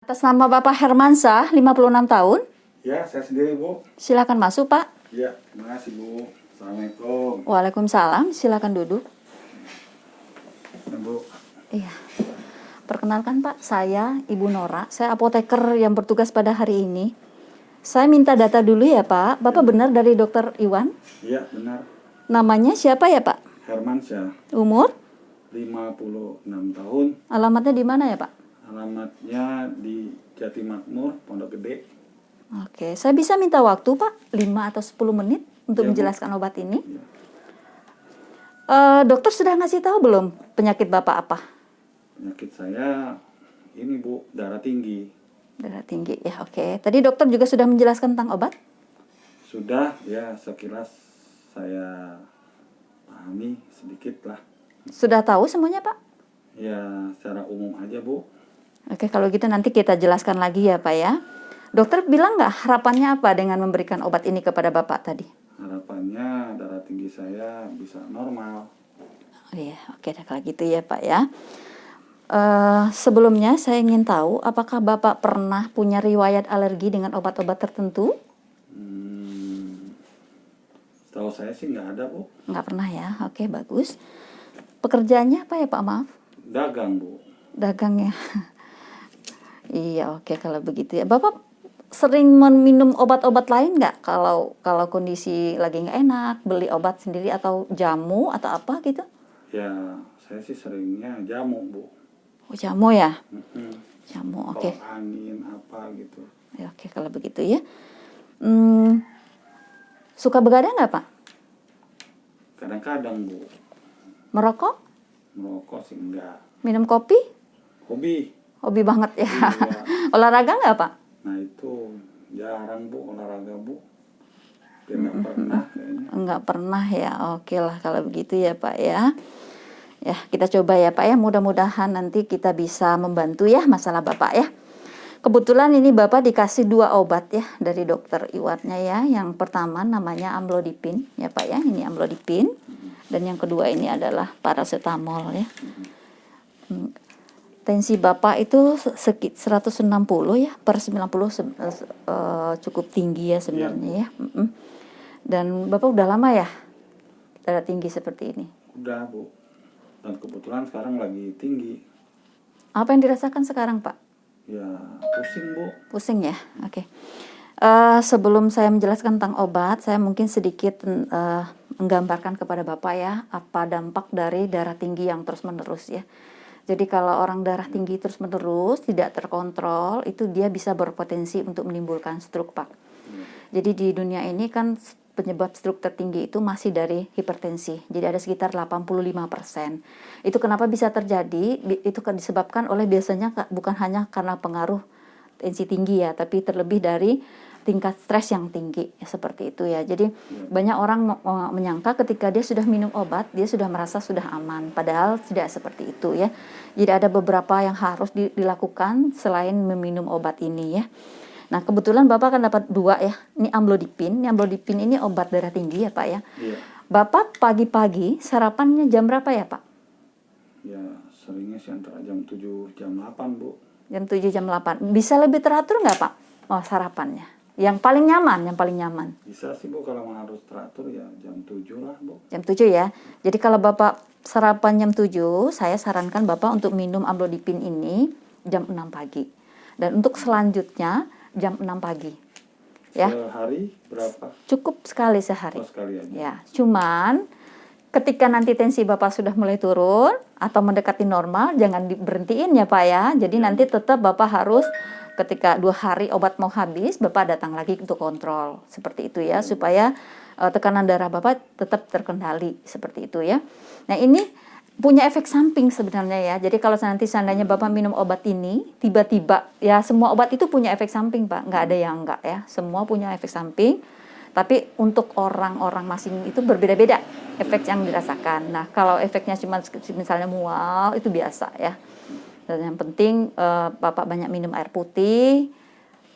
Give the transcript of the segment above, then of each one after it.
Atas nama Bapak Hermansyah, 56 tahun. Ya, saya sendiri, Bu. Silakan masuk, Pak. Ya, terima kasih, Bu. Assalamualaikum. Waalaikumsalam. Silakan duduk. Ya, Bu. Iya. Perkenalkan, Pak, saya Ibu Nora. Saya apoteker yang bertugas pada hari ini. Saya minta data dulu ya, Pak. Bapak benar dari Dokter Iwan? Iya, benar. Namanya siapa ya, Pak? Hermansyah, Umur? 56 tahun. Alamatnya di mana ya, Pak? Alamatnya di Jatimakmur, Pondok Gede. Oke, saya bisa minta waktu, Pak, 5 atau 10 menit untuk Ya, Bu. menjelaskan obat ini. Ya. Dokter sudah ngasih tahu belum penyakit Bapak apa? Penyakit saya ini, Bu, darah tinggi. Darah tinggi, ya, oke. Tadi dokter juga sudah menjelaskan tentang obat? Sudah, ya, sekilas saya pahami sedikit lah. Sudah tahu semuanya, Pak? Ya, secara umum aja, Bu. Oke, kalau gitu nanti kita jelaskan lagi ya, Pak ya. Dokter bilang nggak harapannya apa dengan memberikan obat ini kepada Bapak tadi? Harapannya darah tinggi saya bisa normal. Oh iya, oke dah kalau gitu ya, Pak ya. Sebelumnya saya ingin tahu apakah Bapak pernah punya riwayat alergi dengan obat-obat tertentu? Setahu saya sih nggak ada, Bu. Nggak pernah ya, oke bagus. Pekerjaannya apa ya, Pak? Maaf. Dagang, Bu. Dagang ya. Iya, oke kalau begitu ya. Bapak sering minum obat-obat lain nggak? Kalau kondisi lagi nggak enak, beli obat sendiri atau jamu atau apa gitu? Ya, saya sih seringnya jamu, Bu. Oh, jamu ya? Mhm. Jamu, oke. Tolak angin apa gitu. Ya, oke kalau begitu ya. Suka begadang nggak, Pak? Kadang-kadang, Bu. Merokok? Merokok sih enggak. Minum kopi? Hobi. Hobi banget ya. Iya. Olahraga nggak, Pak? Nah, itu jarang, Bu, olahraga, Bu. Dia nggak pernah kayaknya. Enggak pernah ya. Oke lah kalau begitu ya, Pak ya. Ya, kita coba ya, Pak ya. Mudah-mudahan nanti kita bisa membantu ya masalah Bapak ya. Kebetulan ini Bapak dikasih 2 obat ya dari Dokter Iwannya ya. Yang pertama namanya amlodipin ya, Pak ya. Ini amlodipin. Dan yang kedua ini adalah paracetamol ya. Tensi Bapak itu sekitar 160 ya per 90 cukup tinggi ya sebenarnya ya. Dan Bapak udah lama ya darah tinggi seperti ini? Udah, Bu. Dan kebetulan sekarang lagi tinggi. Apa yang dirasakan sekarang, Pak? Ya, pusing, Bu. Pusing ya? Oke. Sebelum saya menjelaskan tentang obat, saya mungkin sedikit menggambarkan kepada Bapak ya, apa dampak dari darah tinggi yang terus-menerus ya. Jadi kalau orang darah tinggi terus-menerus, tidak terkontrol, itu dia bisa berpotensi untuk menimbulkan stroke, Pak. Jadi di dunia ini kan penyebab stroke tertinggi itu masih dari hipertensi. Jadi ada sekitar 85%. Itu kenapa bisa terjadi? Itu kan disebabkan oleh biasanya bukan hanya karena pengaruh tensi tinggi ya, tapi terlebih dari tingkat stres yang tinggi ya, seperti itu ya. Jadi banyak orang menyangka ketika dia sudah minum obat, dia sudah merasa sudah aman. Padahal tidak seperti itu ya. Jadi ada beberapa yang harus dilakukan selain meminum obat ini ya. Nah, kebetulan Bapak kan dapat 2 ya. Ini amlodipin. Ini amlodipin ini obat darah tinggi ya, Pak ya. Iya. Bapak pagi-pagi sarapannya jam berapa ya, Pak? Ya, seringnya sih antara jam 7, jam 8, Bu. Jam 7, jam 8. Bisa lebih teratur nggak, Pak? Oh, sarapannya. Yang paling nyaman. Bisa sih, Bu, kalau harus teratur ya jam 7 lah, Bu. Jam 7 ya. Jadi kalau Bapak sarapan jam 7, saya sarankan Bapak untuk minum amlodipin ini jam 6 pagi. Dan untuk selanjutnya jam 6 pagi. Ya. Sehari berapa? Cukup sekali sehari. Oh, sekali aja. Ya, cuman ketika nanti tensi Bapak sudah mulai turun atau mendekati normal, jangan diberhentiin ya, Pak ya. Jadi nanti tetap Bapak harus ketika 2 hari obat mau habis, Bapak datang lagi untuk kontrol. Seperti itu ya, supaya tekanan darah Bapak tetap terkendali. Seperti itu ya. Nah, ini punya efek samping sebenarnya ya. Jadi kalau nanti seandainya Bapak minum obat ini, tiba-tiba, ya semua obat itu punya efek samping, Pak. Nggak ada yang enggak ya. Semua punya efek samping. Tapi untuk orang-orang masing itu berbeda-beda efek yang dirasakan. Nah, kalau efeknya cuma misalnya mual, itu biasa ya. Dan yang penting Bapak banyak minum air putih,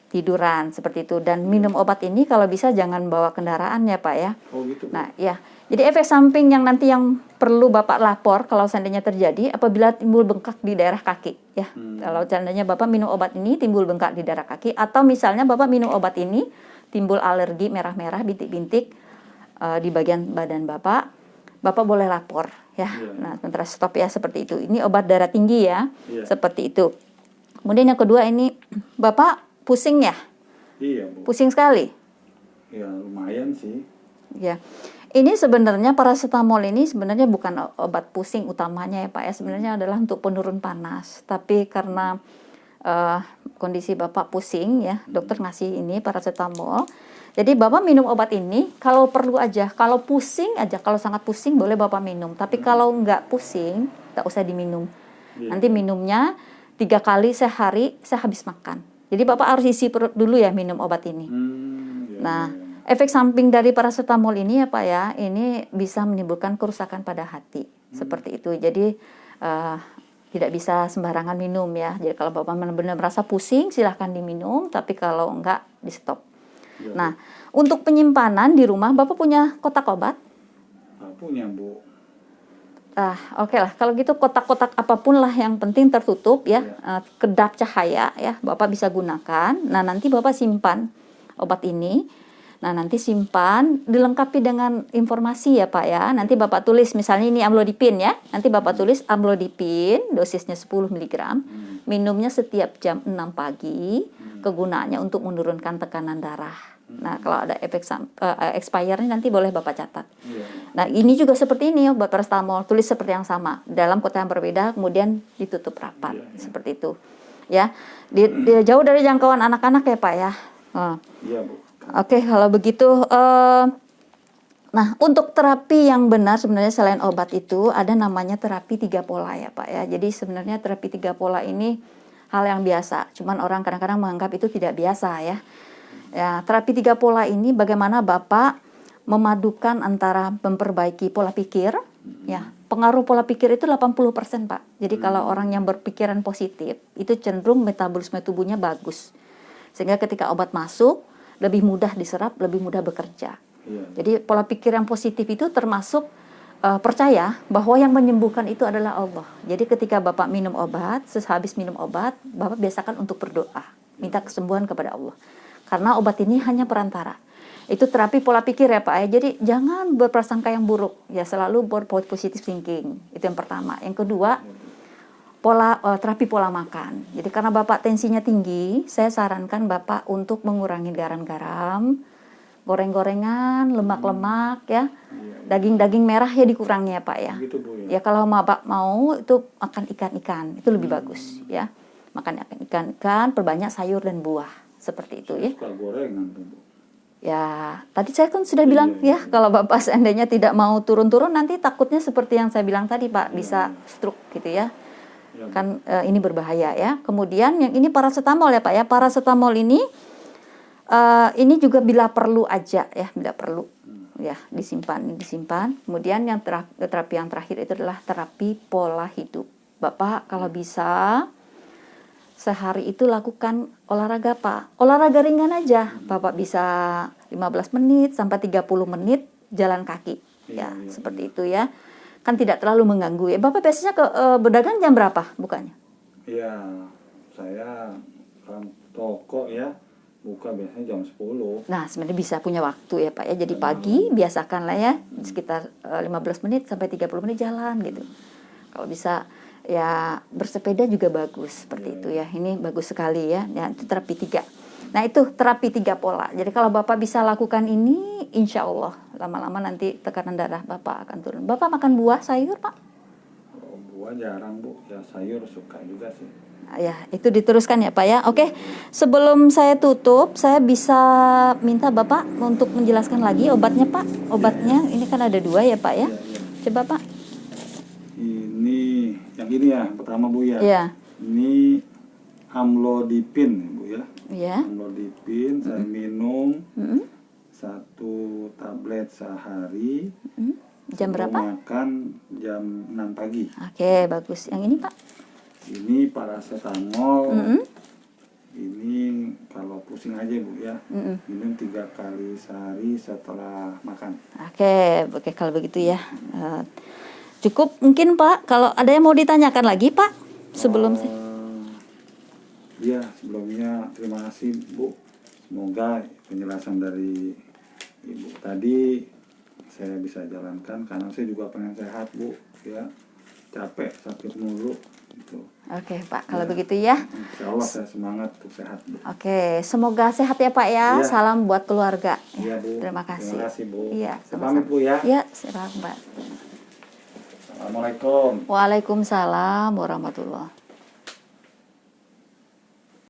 tiduran seperti itu. Dan minum obat ini kalau bisa jangan bawa kendaraan ya, Pak ya. Oh gitu, Bu. Nah, ya Jadi efek samping yang nanti yang perlu Bapak lapor kalau seandainya terjadi apabila timbul bengkak di daerah kaki ya. Kalau seandainya Bapak minum obat ini timbul bengkak di daerah kaki, atau misalnya Bapak minum obat ini timbul alergi merah-merah bintik-bintik di bagian badan Bapak, Bapak boleh lapor ya. Nah, sementara stop ya, seperti itu. Ini obat darah tinggi ya. Seperti itu. Kemudian yang kedua ini Bapak pusing ya? Iya, Bu. Pusing sekali. Ya, lumayan sih. Ya. Ini sebenarnya paracetamol ini sebenarnya bukan obat pusing utamanya ya Pak ya. Sebenarnya adalah untuk penurun panas. Tapi karena kondisi Bapak pusing ya, dokter ngasih ini paracetamol. Jadi Bapak minum obat ini kalau perlu aja, kalau pusing aja, kalau sangat pusing boleh Bapak minum. Tapi kalau nggak pusing, nggak usah diminum. Nanti minumnya 3 kali sehari, saya habis makan. Jadi Bapak harus isi perut dulu ya minum obat ini. Nah, efek samping dari paracetamol ini ya Pak ya, ini bisa menimbulkan kerusakan pada hati. Seperti itu. Jadi tidak bisa sembarangan minum ya. Jadi kalau Bapak benar-benar merasa pusing silahkan diminum, tapi kalau enggak di stop. Nah, untuk penyimpanan di rumah Bapak punya kotak obat? Punya, Bu. Oke lah, kalau gitu kotak-kotak apapun lah yang penting tertutup ya, kedap cahaya ya, Bapak bisa gunakan. Nah, nanti Bapak simpan obat ini. Nah, nanti simpan, dilengkapi dengan informasi ya Pak ya. Nanti Bapak tulis, misalnya ini amlodipin ya. Nanti Bapak tulis amlodipin, dosisnya 10 mg. Minumnya setiap jam 6 pagi. Kegunaannya untuk menurunkan tekanan darah. Nah, kalau ada efek expirednya nanti boleh Bapak catat. Nah, ini juga seperti ini obat paracetamol, tulis seperti yang sama. Dalam kotak yang berbeda, kemudian ditutup rapat. Seperti itu. Ya, jauh dari jangkauan anak-anak ya Pak ya. Iya, Bu. Oke, kalau begitu, nah untuk terapi yang benar sebenarnya selain obat itu ada namanya terapi 3 pola ya Pak ya. Jadi sebenarnya terapi 3 pola ini hal yang biasa, cuman orang kadang-kadang menganggap itu tidak biasa ya. Ya, terapi 3 pola ini bagaimana Bapak memadukan antara memperbaiki pola pikir, ya pengaruh pola pikir itu 80% Pak. Jadi kalau orang yang berpikiran positif itu cenderung metabolisme tubuhnya bagus, sehingga ketika obat masuk lebih mudah diserap, lebih mudah bekerja. Jadi pola pikir yang positif itu termasuk percaya bahwa yang menyembuhkan itu adalah Allah. Jadi ketika Bapak minum obat, sehabis minum obat, Bapak biasakan untuk berdoa, minta kesembuhan kepada Allah. Karena obat ini hanya perantara. Itu terapi pola pikir ya Pak ya. Jadi jangan berprasangka yang buruk, ya selalu positive thinking. Itu yang pertama. Yang kedua, terapi pola makan. Jadi karena Bapak tensinya tinggi, saya sarankan Bapak untuk mengurangi garam-garam, goreng-gorengan, lemak-lemak ya. Daging-daging merah ya dikurangi ya Pak ya. Gitu, Bu, ya. Ya kalau Bapak mau itu makan ikan-ikan, itu lebih bagus ya. Makan ikan-ikan, perbanyak sayur dan buah. Seperti itu ya. Suka gorengan tuh, Bu. Ya, tadi saya kan sudah bilang ya, kalau Bapak seandainya tidak mau turun-turun nanti takutnya seperti yang saya bilang tadi Pak, bisa stroke gitu ya. Kan ini berbahaya ya. Kemudian yang ini paracetamol ya Pak ya. Paracetamol ini juga bila perlu aja ya, bila perlu ya disimpan. Kemudian yang terapi yang terakhir itu adalah terapi pola hidup. Bapak kalau bisa sehari itu lakukan olahraga Pak. Olahraga ringan aja. Bapak bisa 15 menit sampai 30 menit jalan kaki. Seperti itu ya. Kan tidak terlalu mengganggu ya. Bapak biasanya berdagang jam berapa bukanya? Iya, saya kan toko ya, buka biasanya jam 10. Nah, sebenarnya bisa punya waktu ya Pak ya. Jadi pagi biasakan lah ya, sekitar 15 menit sampai 30 menit jalan gitu. Kalau bisa ya bersepeda juga bagus, seperti itu ya. Ini bagus sekali ya. Ya, itu terapi 3. Nah, itu terapi 3 pola. Jadi kalau Bapak bisa lakukan ini, insya Allah lama-lama nanti tekanan darah Bapak akan turun. Bapak makan buah, sayur Pak? Oh, buah jarang Bu, ya sayur suka juga sih. Ya, itu diteruskan ya Pak ya. Oke, sebelum saya tutup, saya bisa minta Bapak untuk menjelaskan lagi obatnya Pak. Obatnya ini kan ada 2 ya Pak ya. Coba Pak. Ini, yang ini ya, pertama Bu ya. Iya. Ini amlodipin Bu ya. Iya. Amlodipin saya minum 1 tablet sehari. Jam berapa? Makan jam 6 pagi. Oke, bagus. Yang ini Pak? Ini paracetamol. Ini kalaupun pusing aja Bu ya. Minum 3 kali sehari setelah makan. Oke, kalau begitu ya. Cukup mungkin Pak, kalau ada yang mau ditanyakan lagi Pak sebelum saya. Iya, sebelumnya terima kasih Bu. Semoga penjelasan dari Ibu tadi saya bisa jalankan, karena saya juga pengen sehat Bu ya. Capek, sakit mulu gitu. Oke Pak, kalau begitu ya. Insya Allah saya semangat untuk sehat Bu. Oke, semoga sehat ya Pak ya. Iya. Salam buat keluarga. Iya Bu. Terima kasih. Terima kasih Bu. Iya, Saya pamit Bu ya. Iya, selamat. Assalamualaikum. Waalaikumsalam warahmatullahi.